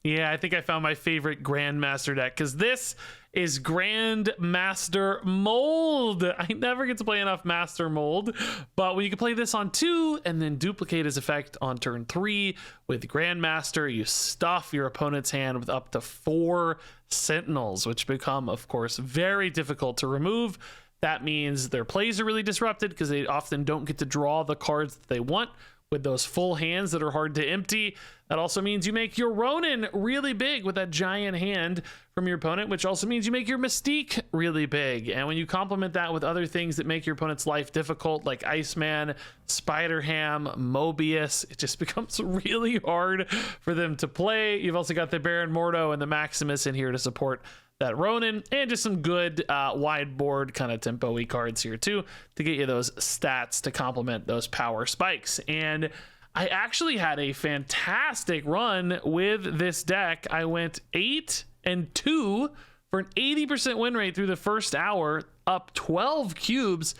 Yeah, I think I found my favorite Grandmaster deck, because this is Grandmaster Mold. I never get to play enough Master Mold, but when you can play this on 2 and then duplicate his effect on turn 3 with Grandmaster, you stuff your opponent's hand with up to 4 Sentinels, which become, of course, very difficult to remove. That means their plays are really disrupted because they often don't get to draw the cards that they want with those full hands that are hard to empty. That also means you make your Ronan really big with that giant hand from your opponent, which also means you make your Mystique really big. And when you complement that with other things that make your opponent's life difficult, like Iceman, Spider-Ham, Mobius, it just becomes really hard for them to play. You've also got the Baron Mordo and the Maximus in here to support that Ronan, and just some good wide board kind of tempo-y cards here too to get you those stats to complement those power spikes. And I actually had a fantastic run with this deck. I went 8-2 for an 80% win rate through the first hour, up 12 cubes.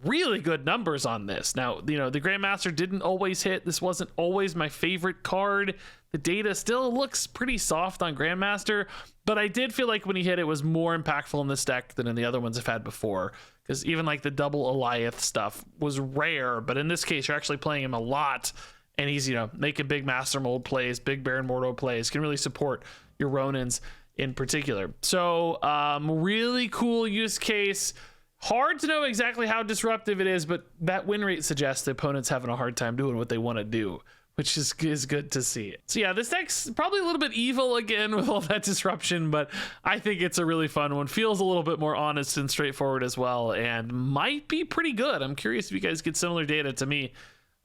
Really good numbers on this. Now, you know, the Grandmaster didn't always hit. This wasn't always my favorite card. The data still looks pretty soft on Grandmaster, but I did feel like when he hit, it was more impactful in this deck than in the other ones I've had before, because even like the double Eliath stuff was rare, but in this case, you're actually playing him a lot, and he's, you know, making big Master Mold plays, big Baron Mordo plays, can really support your Ronins in particular. So really cool use case. Hard to know exactly how disruptive it is, but that win rate suggests the opponent's having a hard time doing what they want to do, which is good to see. So yeah, this deck's probably a little bit evil again with all that disruption, but I think it's a really fun one. Feels a little bit more honest and straightforward as well, and might be pretty good. I'm curious if you guys get similar data to me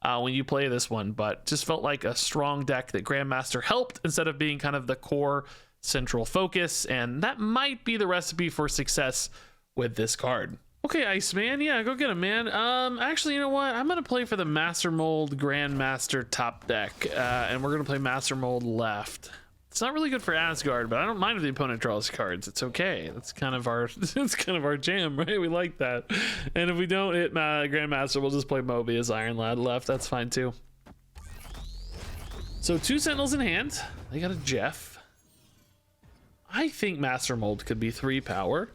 when you play this one, but just felt like a strong deck that Grandmaster helped instead of being kind of the core central focus, and that might be the recipe for success with this card. Okay, Iceman, yeah, go get him, man. Actually, you know what? I'm gonna play for the Master Mold Grandmaster top deck, and we're gonna play Master Mold left. It's not really good for Asgard, but I don't mind if the opponent draws cards. It's okay. That's kind of our our jam, right? We like that. And if we don't hit Grandmaster, we'll just play Mobius Iron Lad left. That's fine too. So 2 Sentinels in hand. They got a Jeff. I think Master Mold could be 3 power.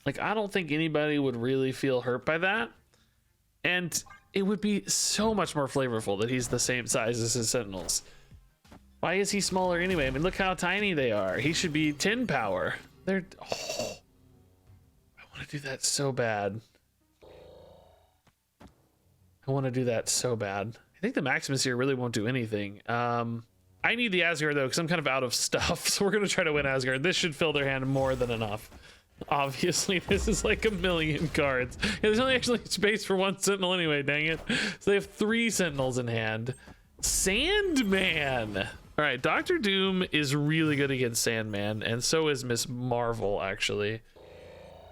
Like, I don't think anybody would really feel hurt by that. And it would be so much more flavorful that he's the same size as his Sentinels. Why is he smaller anyway? I mean, look how tiny they are. He should be 10 power. They're... Oh, I want to do that so bad. I want to do that so bad. I think the Maximus here really won't do anything. I need the Asgard, though, because I'm kind of out of stuff. So we're going to try to win Asgard. This should fill their hand more than enough. Obviously, this is like 1,000,000 cards. Yeah, there's only actually space for 1 Sentinel anyway, dang it. So they have 3 Sentinels in hand. Sandman. All right, Dr. Doom is really good against Sandman, and so is Miss Marvel, actually.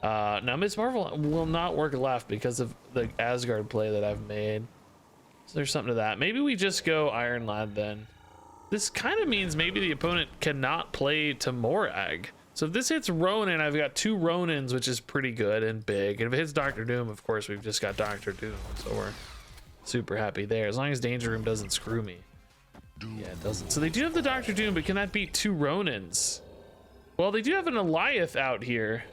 Now, Miss Marvel will not work left because of the Asgard play that I've made. So there's something to that. Maybe we just go Iron Lad then. This kind of means maybe the opponent cannot play to Morag. So if this hits Ronan, I've got 2 Ronins, which is pretty good and big. And if it hits Dr. Doom, of course, we've just got Dr. Doom. So we're super happy there. As long as Danger Room doesn't screw me. Yeah, it doesn't. So they do have the Dr. Doom, but can that beat 2 Ronins? Well, they do have an Eliath out here.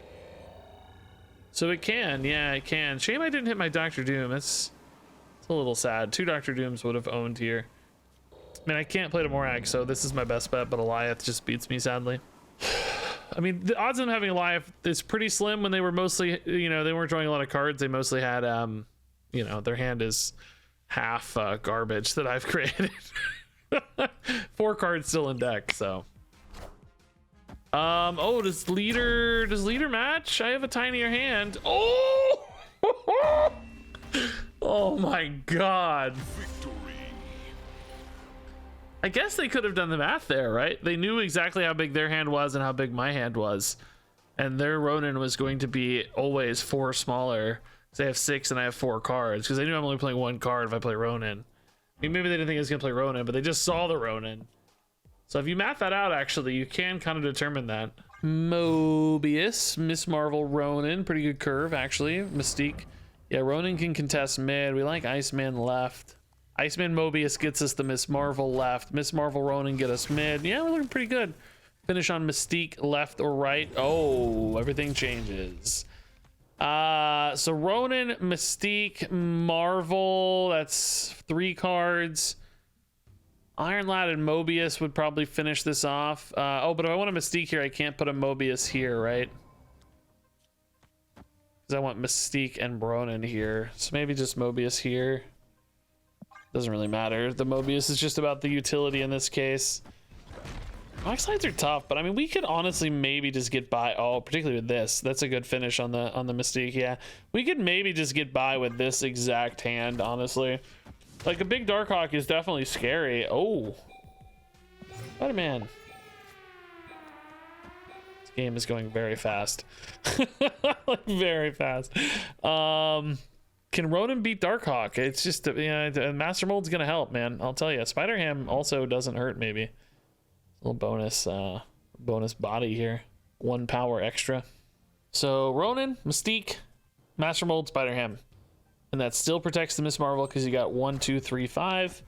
So it can. Yeah, it can. Shame I didn't hit my Dr. Doom. It's a little sad. 2 Dr. Dooms would have owned here. I mean, I can't play to Morag, so this is my best bet, but Eliath just beats me, sadly. I mean, the odds of them having a life is pretty slim when they were mostly, you know, they weren't drawing a lot of cards. They mostly had, you know, their hand is half garbage that I've created. 4 cards still in deck, so. Oh, does leader match? I have a tinier hand. Oh! Oh my God. I guess they could have done the math there, right? They knew exactly how big their hand was and how big my hand was. And their Ronan was going to be always 4 smaller. So they have 6 and I have 4 cards. Because they knew I'm only playing 1 card if I play Ronan. I mean, maybe they didn't think I was going to play Ronan, but they just saw the Ronan. So if you math that out, actually, you can kind of determine that. Mobius, Miss Marvel, Ronan. Pretty good curve, actually. Mystique. Yeah, Ronan can contest mid. We like Iceman left. Iceman Mobius gets us the Miss Marvel left. Miss Marvel Ronan get us mid. Yeah, we're looking pretty good. Finish on Mystique left or right. Oh, everything changes. So Ronan, Mystique, Marvel, that's 3 cards. Iron Lad and Mobius would probably finish this off. Oh, but if I want a Mystique here, I can't put a Mobius here, right? Because I want Mystique and Ronan here. So maybe just Mobius here. Doesn't really matter. The Mobius is just about the utility in this case. Black slides are tough, but I mean, we could honestly maybe just get by. Oh, particularly with this. That's a good finish on the Mystique. Yeah, we could maybe just get by with this exact hand, honestly. Like, a big Darkhawk is definitely scary. Oh, Spider-Man. This game is going very fast. Like, very fast. Can Ronan beat Darkhawk? It's just, you know, Master Mold's gonna help, man. I'll tell you. Spider-Ham also doesn't hurt, maybe. A little bonus body here. 1 power extra. So Ronan, Mystique, Master Mold, Spider-Ham. And that still protects the Miss Marvel because you got 1, 2, 3, 5.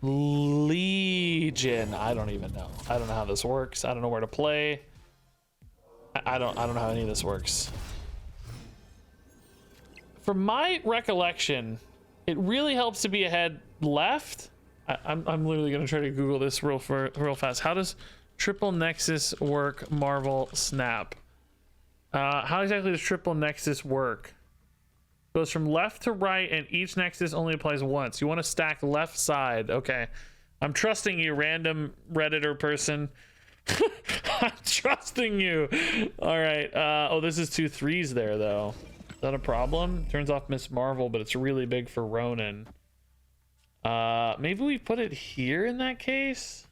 Legion. I don't even know. I don't know how this works. I don't know where to play. I don't know how any of this works. From my recollection, it really helps to be ahead left. I'm literally gonna try to Google this real fast. How does triple nexus work? Marvel snap. How exactly does triple nexus work? Goes from left to right, and each nexus only applies once. You want to stack left side. Okay, I'm trusting you, random Redditor person. I'm trusting you. All right. Oh, this is 2 3s there though. Is that a problem? Turns off Miss Marvel, but it's really big for Ronan. Maybe we put it here in that case.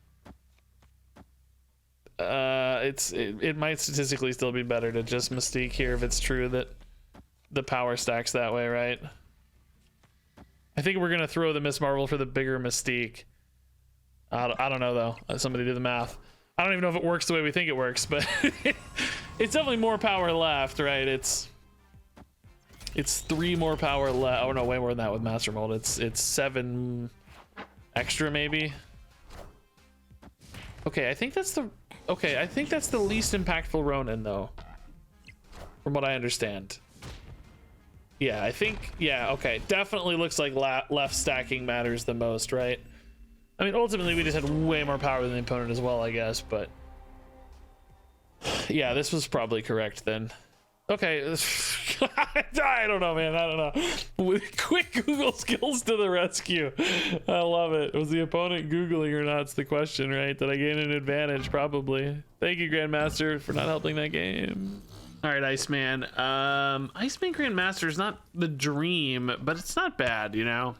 It might statistically still be better to just Mystique here if it's true that the power stacks that way, right? I think we're gonna throw the Miss Marvel for the bigger Mystique. I don't know though. Somebody do the math. I don't even know if it works the way we think it works, but it's definitely more power left, right? It's 3 more power left. Oh no, way more than that with Master Mold. It's 7 extra maybe. Okay, I think that's the least impactful Ronan though, from what I understand. Yeah, I think, yeah, okay. Definitely looks like left stacking matters the most, right? I mean, ultimately, we just had way more power than the opponent as well, I guess, but... Yeah, this was probably correct then. Okay. I don't know, man. I don't know. With quick Google skills to the rescue. I love it. Was the opponent Googling or not? It's the question, right? Did I gain an advantage? Probably. Thank you, Grandmaster, for not helping that game. All right, Iceman. Iceman Grandmaster is not the dream, but it's not bad, you know?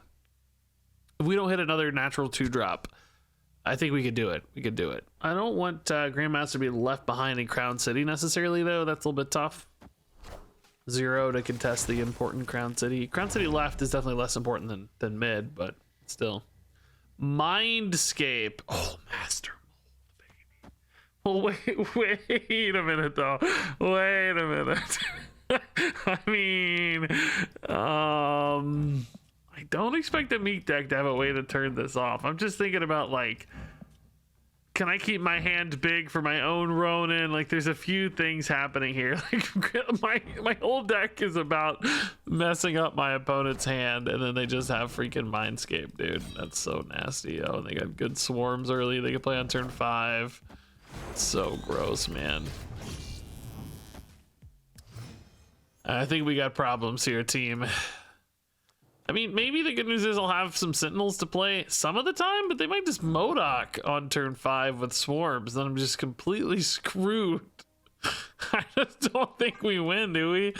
If we don't hit another natural 2-drop, I think we could do it. We could do it. I don't want Grandmaster to be left behind in Crown City necessarily, though. That's a little bit tough. 0 to contest the important Crown City. Crown City left is definitely less important than mid, but still. Mindscape. Oh, Master Mold, baby. Well, wait a minute, though. Wait a minute. I mean, I don't expect a meat deck to have a way to turn this off. I'm just thinking about, like, can I keep my hand big for my own Ronan? Like, there's a few things happening here. Like, my whole deck is about messing up my opponent's hand, and then they just have freaking Mindscape, dude. That's so nasty. Oh, they got good swarms early. They can play on turn 5. So gross, man. I think we got problems here, team. I mean, maybe the good news is I'll have some Sentinels to play some of the time, but they might just Modok on turn 5 with swarms. Then I'm just completely screwed. I just don't think we win, do we?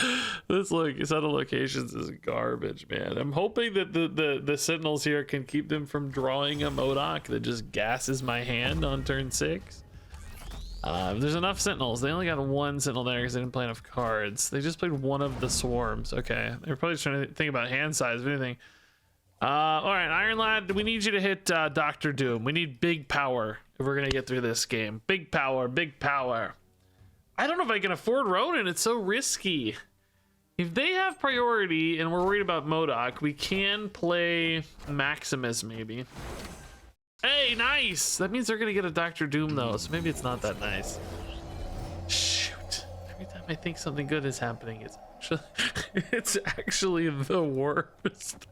This set of locations is garbage, man. I'm hoping that the Sentinels here can keep them from drawing a Modok that just gasses my hand on turn 6. There's enough Sentinels. They only got 1 Sentinel there because they didn't play enough cards. They just played 1 of the swarms. Okay, they're probably just trying to think about hand size, if anything. All right, Iron Lad, we need you to hit Dr. Doom. We need big power if we're gonna get through this game. Big power, big power. I don't know if I can afford Ronan. It's so risky. If they have priority and we're worried about MODOK, we can play Maximus maybe. Hey, nice! That means they're gonna get a Dr. Doom though, so maybe it's not that nice. Shoot. Every time I think something good is happening, it's actually the worst.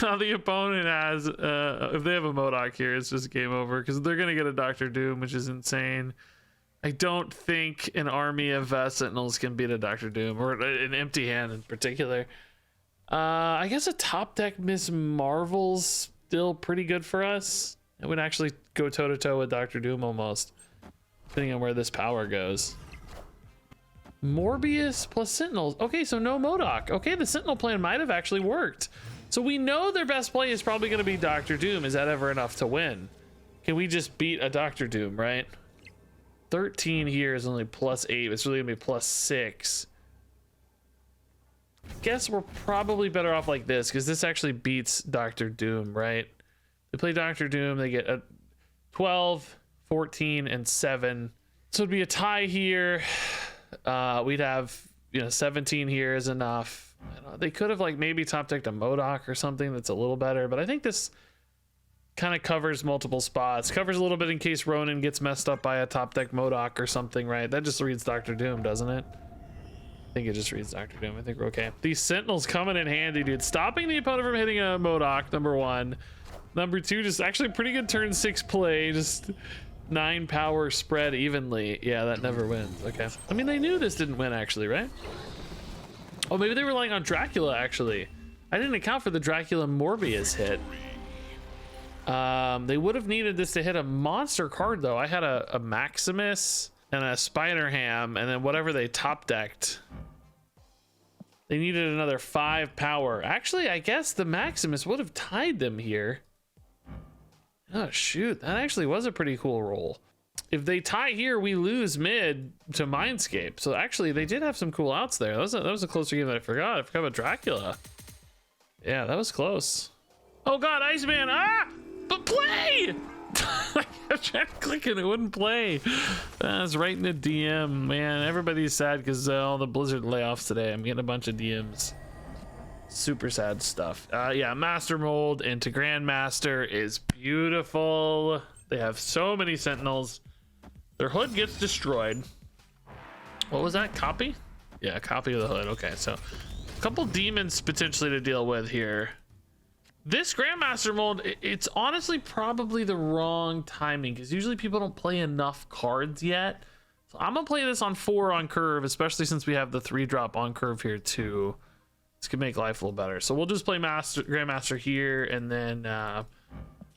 Now the opponent has, if they have a MODOK here, it's just game over because they're gonna get a Dr. Doom, which is insane. I don't think an army of Sentinels can beat a Dr. Doom, or an empty hand in particular. I guess a top deck Miss Marvel's still pretty good for us. It would actually go toe-to-toe with Dr. Doom almost, depending on where this power goes. Morbius plus Sentinels. Okay, so no MODOK. Okay, the Sentinel plan might have actually worked. So we know their best play is probably going to be Dr. Doom. Is that ever enough to win? Can we just beat a Dr. Doom, right? 13 here is only +8. It's really gonna be +6. I guess we're probably better off like this because this actually beats Dr. Doom, right? They play Dr. Doom, they get a 12, 14, and 7. So it'd be a tie here. We'd have, 17 here is enough. They could have like maybe top decked a MODOK or something that's a little better, but I think this kind of covers multiple spots. Covers a little bit in case Ronan gets messed up by a top deck MODOK or something, right? That just reads Dr. Doom, doesn't it? I think it just reads Dr. Doom. I think we're okay. These Sentinels coming in handy, dude. Stopping the opponent from hitting a MODOK, number 1. Number 2, just actually pretty good turn 6 play. Just 9 power spread evenly. Yeah, that never wins. Okay. I mean, they knew this didn't win, actually, right? Oh, maybe they were relying on Dracula, actually. I didn't account for the Dracula Morbius hit. They would have needed this to hit a monster card, though. I had a Maximus and a Spider-Ham, and then whatever they top decked. They needed another 5 power. Actually, I guess the Maximus would have tied them here. Oh, shoot. That actually was a pretty cool roll. If they tie here, we lose mid to Mindscape. So actually, they did have some cool outs there. That was a closer game that I forgot. I forgot about Dracula. Yeah, that was close. Oh, God, Iceman. Ah! But play! I kept trying to click and it wouldn't play. That's right in the DM, man. Everybody's sad because all the Blizzard layoffs today. I'm getting a bunch of DMs. Super sad stuff. Yeah, Master Mold into Grandmaster is beautiful. They have so many Sentinels. Their hood gets destroyed. What was that? Copy? Yeah, copy of the hood. Okay, so a couple demons potentially to deal with here. This Grandmaster mold, it's honestly probably the wrong timing because usually people don't play enough cards yet. So I'm gonna play this on 4 on curve, especially since we have the 3-drop on curve here too. This could make life a little better. So we'll just play Grandmaster here and then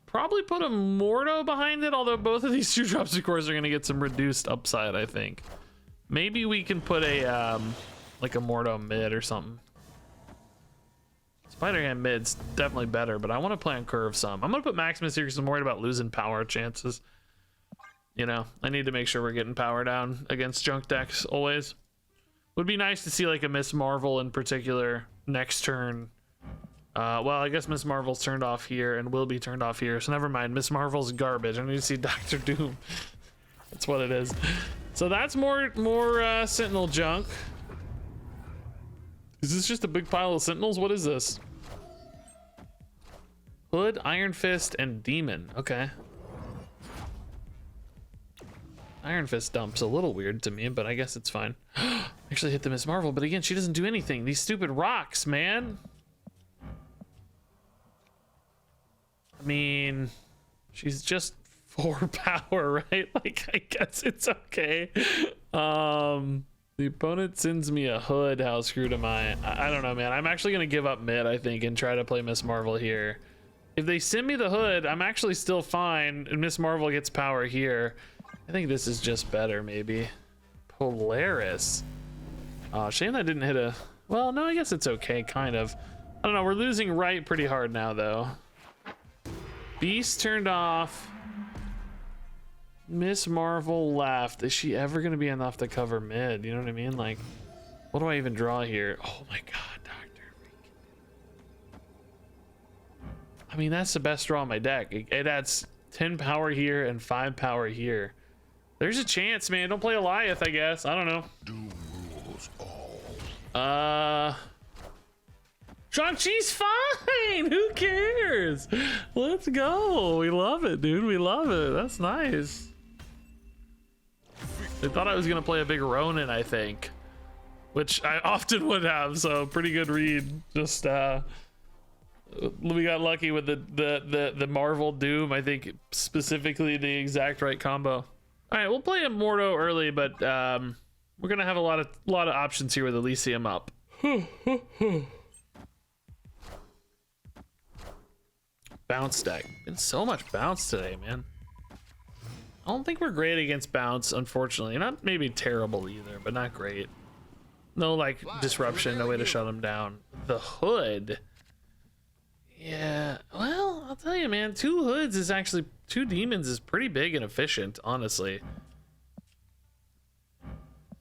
probably put a Mordo behind it, although both of these 2-drops of course are gonna get some reduced upside, I think. Maybe we can put a like a Mordo mid or something. Spider-Ham mid's definitely better, but I want to play on curve some. I'm gonna put Maximus here because I'm worried about losing power chances. I need to make sure we're getting power down against junk decks always. Would be nice to see like a Miss Marvel in particular next turn. Well, I guess Miss Marvel's turned off here and will be turned off here, so never mind. Miss Marvel's garbage. I need to see Dr. Doom. That's what it is. So that's more Sentinel junk. Is this just a big pile of Sentinels? What is this? Hood, Iron Fist, and Demon. Okay. Iron Fist dump's a little weird to me, but I guess it's fine. Actually hit the Miss Marvel, but again, she doesn't do anything. These stupid rocks, man. I mean, she's just 4 power, right? Like, I guess it's okay. The opponent sends me a hood. How screwed am I? I don't know, man. I'm actually going to give up mid, I think, and try to play Miss Marvel here. If they send me the hood, I'm actually still fine, and Miss Marvel gets power here. I think this is just better, maybe. Polaris. Shame I didn't hit a... Well, no, I guess it's okay, kind of. I don't know. We're losing right pretty hard now, though. Beast turned off. Miss Marvel left. Is she ever going to be enough to cover mid? You know what I mean? Like, what do I even draw here? Oh my god, Doctor. I mean, that's the best draw on my deck. It adds 10 power here and 5 power here. There's a chance, man. Don't play Eliath, I guess. I don't know. Shang-Chi's fine. Who cares? Let's go. We love it, dude. We love it. That's nice. I thought I was gonna play a big Ronan, I think, which I often would have. So pretty good read. Just we got lucky with the Marvel Doom. I think specifically the exact right combo. All right, we'll play a Mordo early, but we're gonna have a lot of options here with Elysium up. Bounce deck. Been so much bounce today, man. I don't think we're great against bounce, unfortunately. Not maybe terrible either, but not great. No like disruption, no way to shut them down. The hood. Yeah, well, I'll tell you, man, 2 hoods is actually 2 demons is pretty big and efficient, honestly.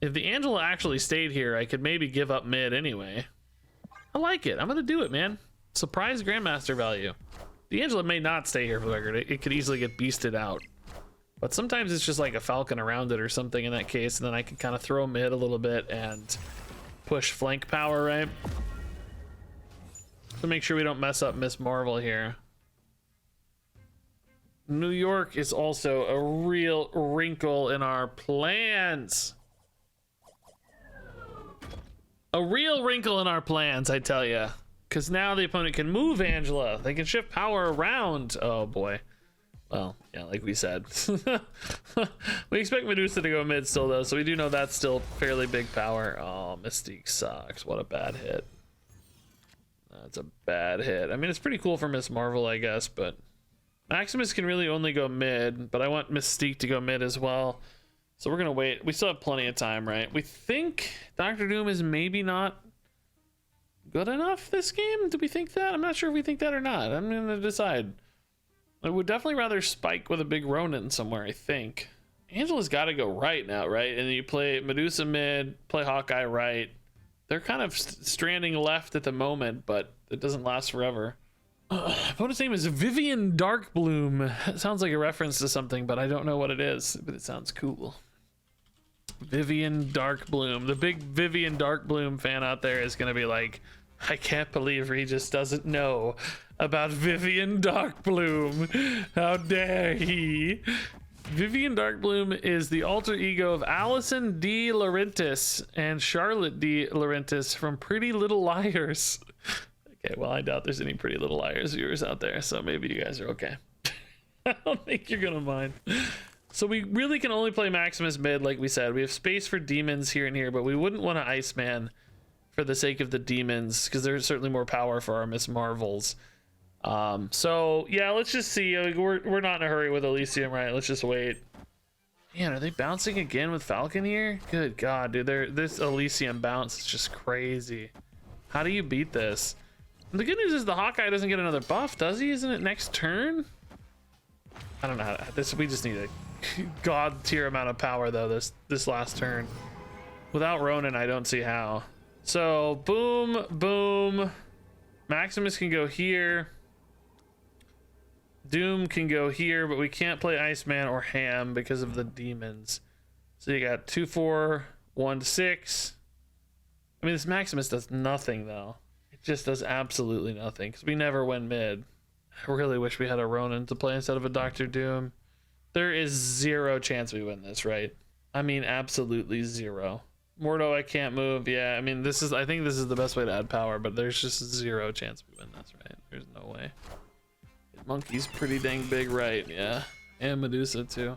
If the Angela actually stayed here, I could maybe give up mid anyway. I like it. I'm gonna do it, man. Surprise Grandmaster value. The Angela may not stay here for the record. It could easily get beasted out. But sometimes it's just like a Falcon around it or something in that case, and then I can kind of throw mid a little bit and push flank power, right? To make sure we don't mess up Miss Marvel here. New York is also a real wrinkle in our plans. A real wrinkle in our plans, I tell ya. Because now the opponent can move Angela. They can shift power around. Oh boy. Well, yeah, like we said. We expect Medusa to go mid still though, so we do know that's still fairly big power. Oh, Mystique sucks. What a bad hit. That's a bad hit. I mean, it's pretty cool for Miss Marvel, I guess, but Maximus can really only go mid, but I want Mystique to go mid as well. So we're gonna wait. We still have plenty of time, right? We think Doctor Doom is maybe not good enough this game. Do we think that? I'm not sure if we think that or not. I'm gonna decide. I would definitely rather spike with a big Ronan somewhere, I think. Angela's got to go right now, right? And then you play Medusa mid, play Hawkeye right. They're kind of stranding left at the moment, but it doesn't last forever. Opponent's name is Vivian Darkbloom. It sounds like a reference to something, but I don't know what it is, but it sounds cool. Vivian Darkbloom. The big Vivian Darkbloom fan out there is going to be like, I can't believe he just doesn't know about Vivian Darkbloom. How dare he? Vivian Darkbloom is the alter ego of Allison D. Laurentis and Charlotte D. Laurentis from Pretty Little Liars. Okay, well, I doubt there's any Pretty Little Liars viewers out there, so maybe you guys are okay. I don't think you're gonna mind. So we really can only play Maximus mid, like we said. We have space for demons here and here, but we wouldn't want to Iceman for the sake of the demons, because there's certainly more power for our Miss Marvels. So yeah, let's just see. We're not in a hurry with Elysium, right? Let's just wait. Man, are they bouncing again with Falcon here? Good God, dude, this Elysium bounce is just crazy. How do you beat this? And the good news is the Hawkeye doesn't get another buff, does he? Isn't it next turn? I don't know how this. We just need a god tier amount of power though this last turn. Without Ronan, I don't see how. So boom, boom. Maximus can go here. Doom can go here, but we can't play Iceman or Ham because of the demons. So you got 2-4, 1-6. I mean, this Maximus does nothing though. It just does absolutely nothing because we never win mid. I really wish we had a Ronan to play instead of a Doctor Doom. There is 0 chance we win this, right? I mean, absolutely 0. Mordo, I can't move. Yeah, I mean, I think this is the best way to add power, but there's just 0 chance we win this, right? There's no way. Monkey's pretty dang big, right? Yeah, and Medusa too.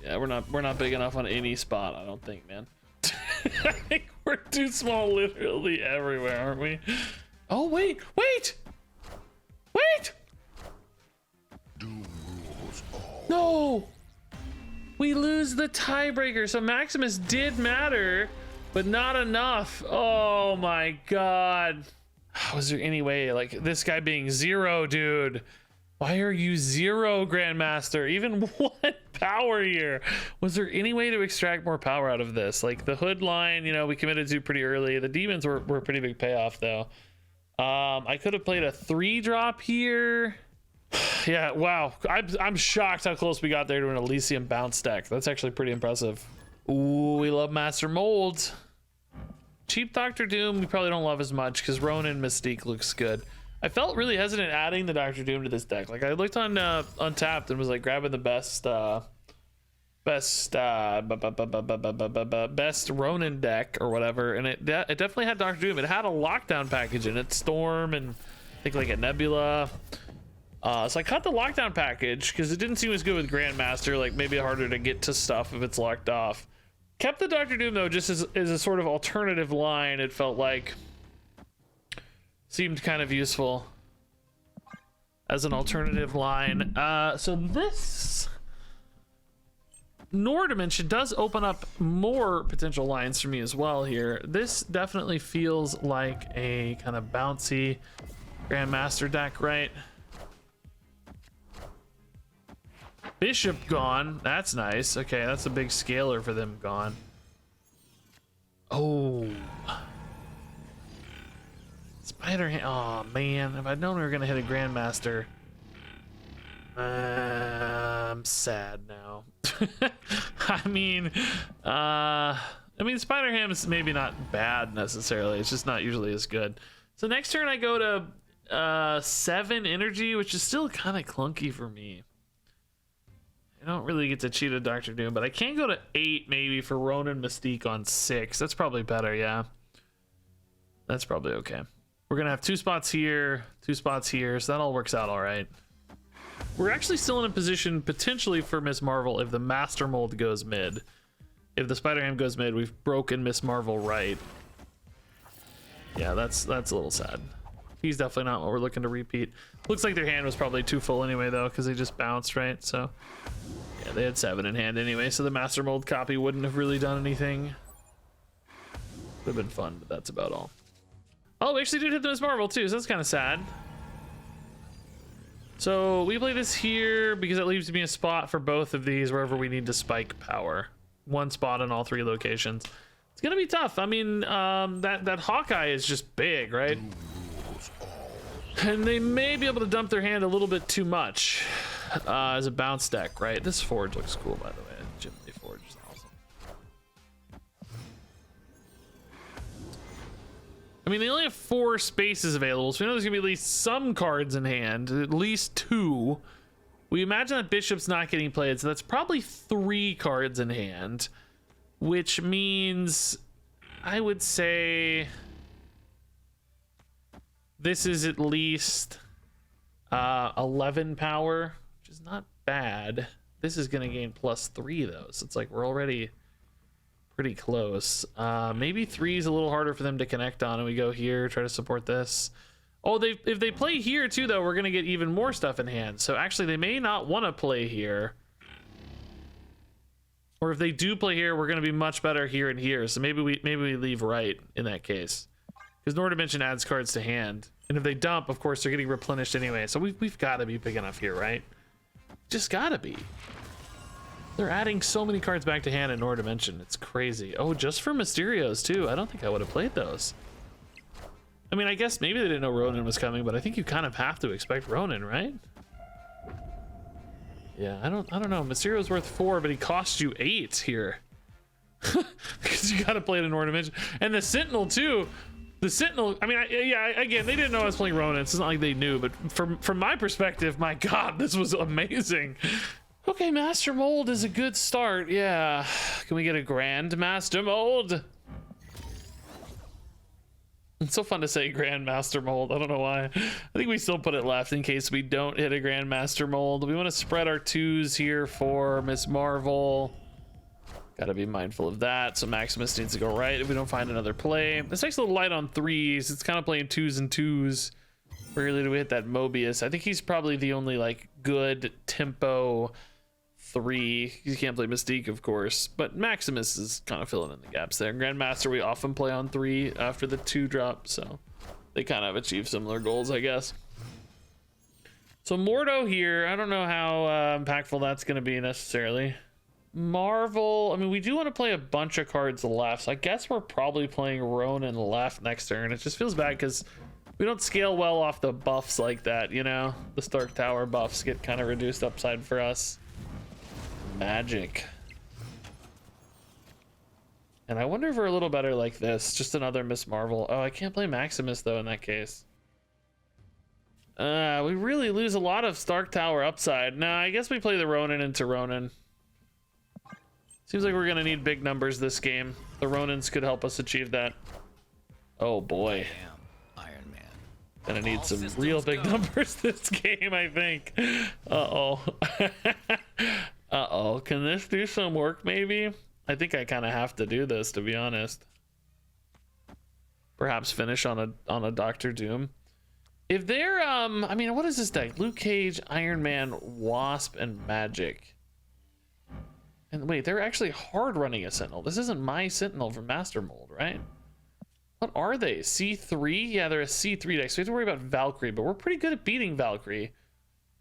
Yeah, we're not big enough on any spot, I don't think, man. I think we're too small literally everywhere, aren't we? Oh, wait! No! We lose the tiebreaker. So Maximus did matter, but not enough. Oh my God. Was there any way, like, this guy being 0, dude? Why are you 0, Grandmaster? Even 1 power here. Was there any way to extract more power out of this? Like, the hood line, you know, we committed to pretty early. The demons were a pretty big payoff, though. I could have played a 3-drop here. Yeah, wow. I'm shocked how close we got there to an Elysium bounce deck. That's actually pretty impressive. Ooh, we love Master Mold. cheap Doctor Doom we probably don't love as much because Ronan Mystique looks good. I felt really hesitant adding the Doctor Doom to this deck. Like I looked on Untapped and was like grabbing the best Ronan deck or whatever, and it definitely had Doctor Doom. It had a lockdown package in it, Storm, and I think like a Nebula. So I cut the lockdown package because it didn't seem as good with Grandmaster, like maybe harder to get to stuff if it's locked off. Kept the Doctor Doom though, just as a sort of alternative line. It felt like seemed kind of useful as an alternative line. So this Noor Dimension does open up more potential lines for me as well here. This definitely feels like a kind of bouncy Grandmaster deck, right? Bishop gone. That's nice. Okay, that's a big scaler for them gone. Oh. Spider Hand. Oh, man. If I'd known we were going to hit a Grandmaster. I'm sad now. I mean, Spider Ham is maybe not bad necessarily. It's just not usually as good. So next turn I go to 7 energy, which is still kind of clunky for me. I don't really get to cheat a Doctor Doom, but I can go to 8 maybe for Ronan Mystique on 6. That's probably better, yeah. That's probably okay. We're gonna have 2 spots here, 2 spots here, so that all works out all right. We're actually still in a position potentially for Miss Marvel if the Master Mold goes mid. If the Spider-Ham goes mid, we've broken Miss Marvel right. Yeah, that's a little sad. He's definitely not what we're looking to repeat. Looks like their hand was probably too full anyway though, because they just bounced, right? So yeah, they had 7 in hand anyway, so the Master Mold copy wouldn't have really done anything. Would have been fun, but that's about all. Oh, we actually did hit the Miss Marvel too, so that's kind of sad. So we play this here because it leaves me a spot for both of these wherever we need to spike power. 1 spot in all 3 locations. It's gonna be tough. I mean, that Hawkeye is just big, right? And they may be able to dump their hand a little bit too much as a bounce deck, right? This Forge looks cool, by the way. Jimmy Forge is awesome. I mean, they only have 4 spaces available, so we know there's gonna be at least some cards in hand, at least 2. We imagine that Bishop's not getting played, so that's probably 3 cards in hand, which means I would say this is at least 11 power, which is not bad. This is gonna gain +3 though, so it's like we're already pretty close. Maybe 3 is a little harder for them to connect on, and we go here, try to support this. Oh, if they play here too though, we're gonna get even more stuff in hand. So actually they may not want to play here. Or if they do play here, we're gonna be much better here and here. So maybe we leave right in that case. Because Noor Dimension adds cards to hand. And if they dump, of course, they're getting replenished anyway. So we've got to be big enough here, right? Just gotta be. They're adding so many cards back to hand in Noor Dimension. It's crazy. Oh, just for Mysterios, too. I don't think I would have played those. I mean, I guess maybe they didn't know Ronan was coming, but I think you kind of have to expect Ronan, right? Yeah, I don't know. Mysterio's worth 4, but he costs you 8 here. Because you got to play it in Noor Dimension. And the Sentinel, too. The Sentinel, I mean, again, they didn't know I was playing Ronan. It's not like they knew, but from my perspective, my God, this was amazing. Okay, Master Mold is a good start, yeah. Can we get a Grandmaster Mold? It's so fun to say Grandmaster Mold, I don't know why. I think we still put it left in case we don't hit a Grandmaster Mold. We want to spread our 2s here for Miss Marvel. Gotta be mindful of that. So Maximus needs to go right if we don't find another play. This takes a little light on 3s. It's kind of playing 2s and 2s. Rarely do we hit that Mobius. I think he's probably the only like good tempo 3. You can't play Mystique, of course, but Maximus is kind of filling in the gaps there. Grandmaster we often play on 3 after the 2 drop, so they kind of achieve similar goals, I guess. So Mordo here, I don't know how impactful that's going to be necessarily. Marvel, I mean, we do want to play a bunch of cards left, so I guess we're probably playing Ronan left next turn. It just feels bad because we don't scale well off the buffs like that, you know? The Stark Tower buffs get kind of reduced upside for us. Magic. And I wonder if we're a little better like this. Just another Miss Marvel. Oh, I can't play Maximus though in that case. We really lose a lot of Stark Tower upside. No, I guess we play the Ronan into Ronan. Seems like we're gonna need big numbers this game. The Ronans could help us achieve that. Oh boy. Damn, Iron Man. Gonna need some real big numbers this game, I think. Uh-oh. Uh-oh. Can this do some work maybe? I think I kind of have to do this, to be honest. Perhaps finish on a Doctor Doom. If they're I mean, what is this deck? Luke Cage, Iron Man, Wasp, and Magic. And wait, they're actually hard running a Sentinel. This isn't my Sentinel from Master Mold, right? What are they? C3? Yeah, they're a C3 deck, so we have to worry about Valkyrie, but we're pretty good at beating Valkyrie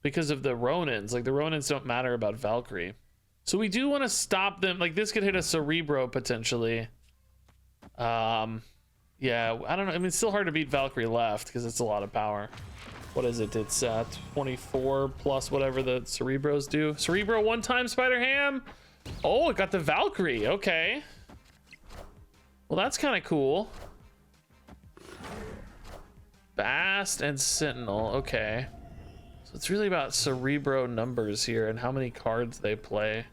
because of the Ronans. Like, the Ronans don't matter about Valkyrie. So we do want to stop them. Like, this could hit a Cerebro, potentially. Yeah, I don't know. I mean, it's still hard to beat Valkyrie left because it's a lot of power. What is it? It's 24 plus whatever the Cerebros do. Cerebro one-time Spider-Ham. Oh, it got the Valkyrie. Okay. Well, that's kind of cool. Bast and Sentinel. Okay. So it's really about Cerebro numbers here and how many cards they play.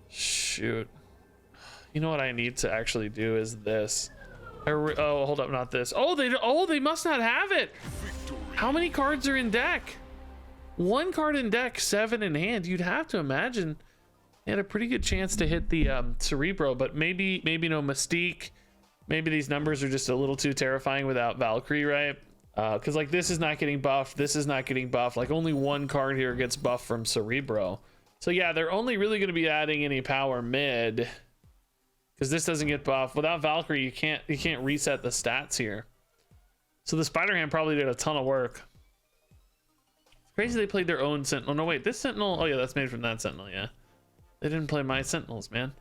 Shoot. You know what I need to actually do is this. Oh, hold up, not this. Oh, they must not have it. How many cards are in deck? 1 card in deck, 7 in hand. You'd have to imagine they had a pretty good chance to hit the Cerebro, but maybe no Mystique. Maybe these numbers are just a little too terrifying without Valkyrie, right? Because like this is not getting buffed, this is not getting buffed. Like only 1 card here gets buffed from Cerebro. So yeah, they're only really going to be adding any power mid. Because this doesn't get buffed. Without Valkyrie, you can't reset the stats here. So the Spider-Ham probably did a ton of work. It's crazy they played their own Sentinel. No, wait, this Sentinel... Oh, yeah, that's made from that Sentinel, yeah. They didn't play my Sentinels, man.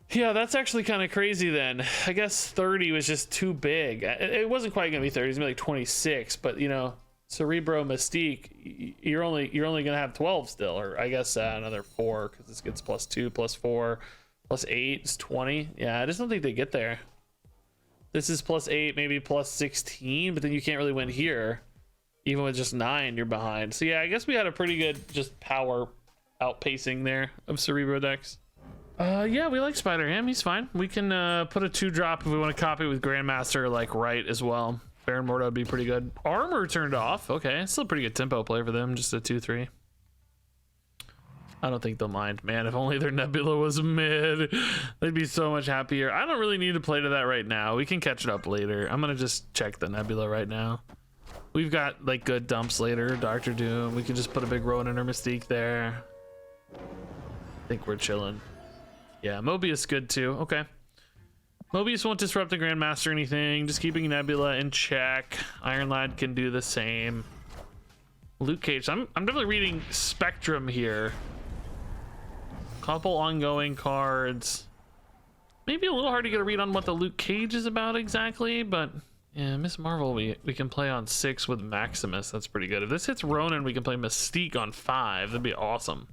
Yeah, that's actually kind of crazy then. I guess 30 was just too big. It wasn't quite going to be 30. It was going to be like 26. But, you know, Cerebro, Mystique, you're only going to have 12 still. Or I guess another 4 because this gets +2, +4... +8 is 20. Yeah, I just don't think they get there. This is +8, maybe +16, but then you can't really win here. Even with just 9, you're behind. So yeah, I guess we had a pretty good just power outpacing there of Cerebro decks. Yeah, we like Spider-Ham. He's fine. We can put a 2-drop if we want to copy with Grandmaster like right as well. Baron Mordo would be pretty good. Armor turned off. Okay, still a pretty good tempo play for them. Just a 2-3. I don't think they'll mind. Man, if only their Nebula was mid, they'd be so much happier. I don't really need to play to that right now. We can catch it up later. I'm gonna just check the Nebula right now. We've got like good dumps later. Doctor Doom. We can just put a big Ronan or Mystique there. I think we're chilling. Yeah, Mobius good too. Okay. Mobius won't disrupt the Grandmaster or anything. Just keeping Nebula in check. Iron Lad can do the same. Luke Cage. I'm definitely reading Spectrum here. Couple ongoing cards. Maybe a little hard to get a read on what the Luke Cage is about exactly, but yeah, Miss Marvel we can play on 6 with Maximus. That's pretty good. If this hits Ronan, we can play Mystique on 5. That'd be awesome.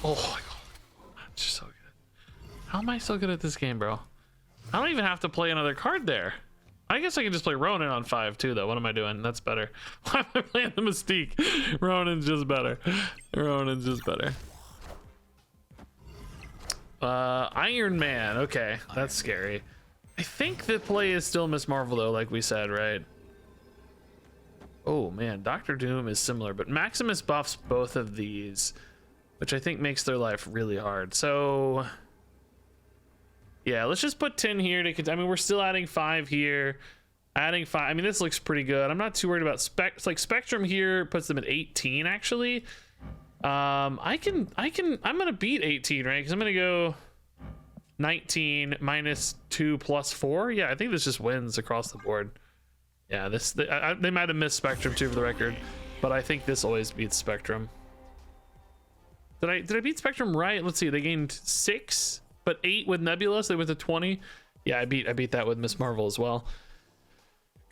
Oh my god, that's just so good. How am I so good at this game, bro? I don't even have to play another card there. I guess I can just play Ronan on 5 too, though. What am I doing? That's better. Why am I playing the Mystique? Ronan's just better. Ronan's just better. Iron Man. Okay, that's scary. I think the play is still Miss Marvel though, like we said, right? Oh man, Doctor Doom is similar, but Maximus buffs both of these, which I think makes their life really hard. So yeah, let's just put 10 here to, I mean, we're still adding 5 here. Adding 5, I mean, this looks pretty good. I'm not too worried about Spectrum here puts them at 18 actually. I'm gonna beat 18, right? Because I'm gonna go 19 minus 2 plus 4. Yeah, I think this just wins across the board. Yeah, they might have missed Spectrum too for the record, but I think this always beats Spectrum. Did I beat Spectrum right? Let's see, they gained 6, but 8 with Nebula, so they went to 20. Yeah, I beat that with Miss Marvel as well.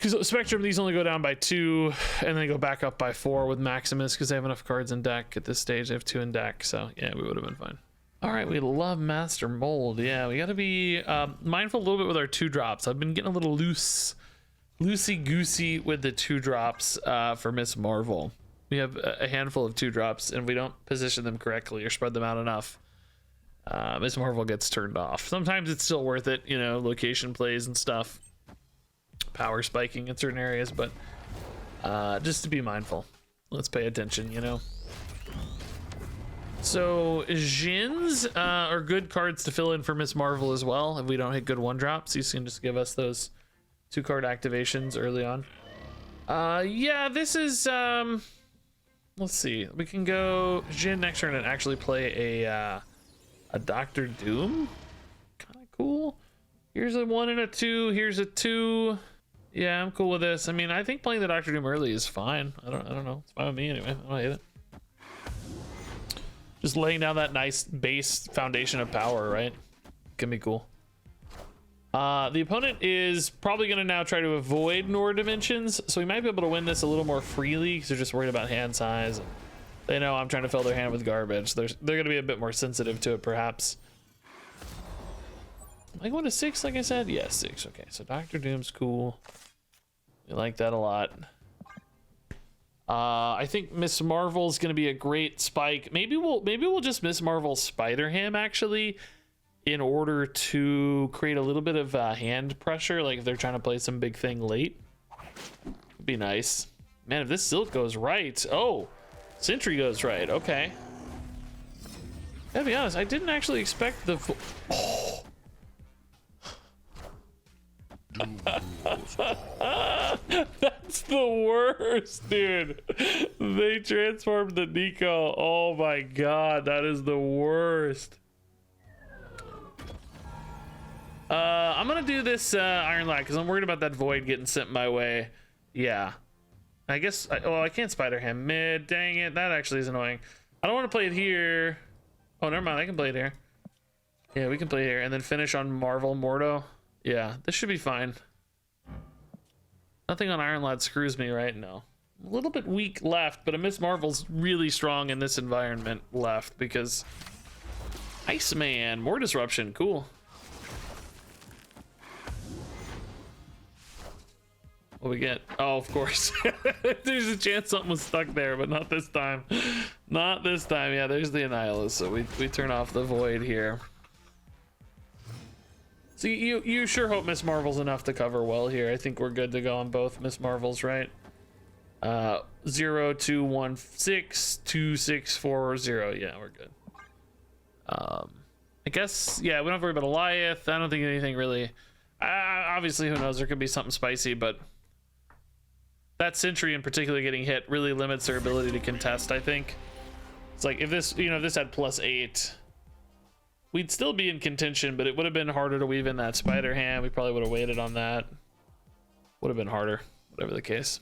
Because Spectrum, these only go down by 2, and then go back up by 4 with Maximus, because they have enough cards in deck at this stage. They have 2 in deck, so yeah, we would have been fine. All right, we love Master Mold. Yeah, we got to be mindful a little bit with our 2-drops. I've been getting a little loosey-goosey with the 2-drops for Miss Marvel. We have a handful of 2-drops, and we don't position them correctly or spread them out enough. Miss Marvel gets turned off. Sometimes it's still worth it, you know, location plays and stuff, power spiking in certain areas, but just to be mindful. Let's pay attention, you know. So Jins are good cards to fill in for Miss Marvel as well. If we don't hit good 1-drops, you can just give us those 2-card activations early on. Yeah, this is let's see. We can go Jin next turn and actually play a Doctor Doom. Kind of cool. Here's a 1 and a 2. Here's a 2. Yeah, I'm cool with this. I mean, I think playing the Doctor Doom early is fine. I don't know. It's fine with me anyway. I don't hate it. Just laying down that nice base foundation of power, right? Can be cool. The opponent is probably going to now try to avoid Nor Dimensions, so we might be able to win this a little more freely because they're just worried about hand size. They know I'm trying to fill their hand with garbage. They're going to be a bit more sensitive to it, perhaps. Am I going to 6, like I said? Yeah, 6. Okay, so Doctor Doom's cool. We like that a lot. I think Miss Marvel's gonna be a great spike. Maybe we'll just Miss Marvel Spider Ham actually, in order to create a little bit of hand pressure. Like if they're trying to play some big thing late, would be nice. Man, if this Silk goes right, oh, Sentry goes right. Okay. Gotta be honest, I didn't actually expect the. Oh. That's the worst, dude. They transformed the Nico. Oh my god, that is the worst. I'm gonna do this Iron Lad because I'm worried about that void getting sent my way. Yeah, I guess. I can't Spider Ham mid. Dang it, that actually is annoying. I don't want to play it here. Oh, never mind. I can play it here. Yeah, we can play it here and then finish on Marvel Mordo. Yeah, this should be fine. Nothing on Iron Lad screws me, right? No. A little bit weak left, but a Miss Marvel's really strong in this environment left because Iceman, more disruption, cool. What we get? Oh, of course. There's a chance something was stuck there, but not this time. Not this time. Yeah, there's the Annihilus, so we turn off the void here. So you sure hope Miss Marvel's enough to cover well here. I think we're good to go on both Miss Marvels, right? 0 2 1 6 2 6 4 0. Yeah, we're good. I guess yeah, we don't have to worry about Goliath. I don't think anything really. Obviously, who knows? There could be something spicy, but that Sentry in particular getting hit really limits their ability to contest. I think it's like if this if this had +8. We'd still be in contention, but it would have been harder to weave in that Spider Ham. We probably would have waited on that. Would have been harder, whatever the case.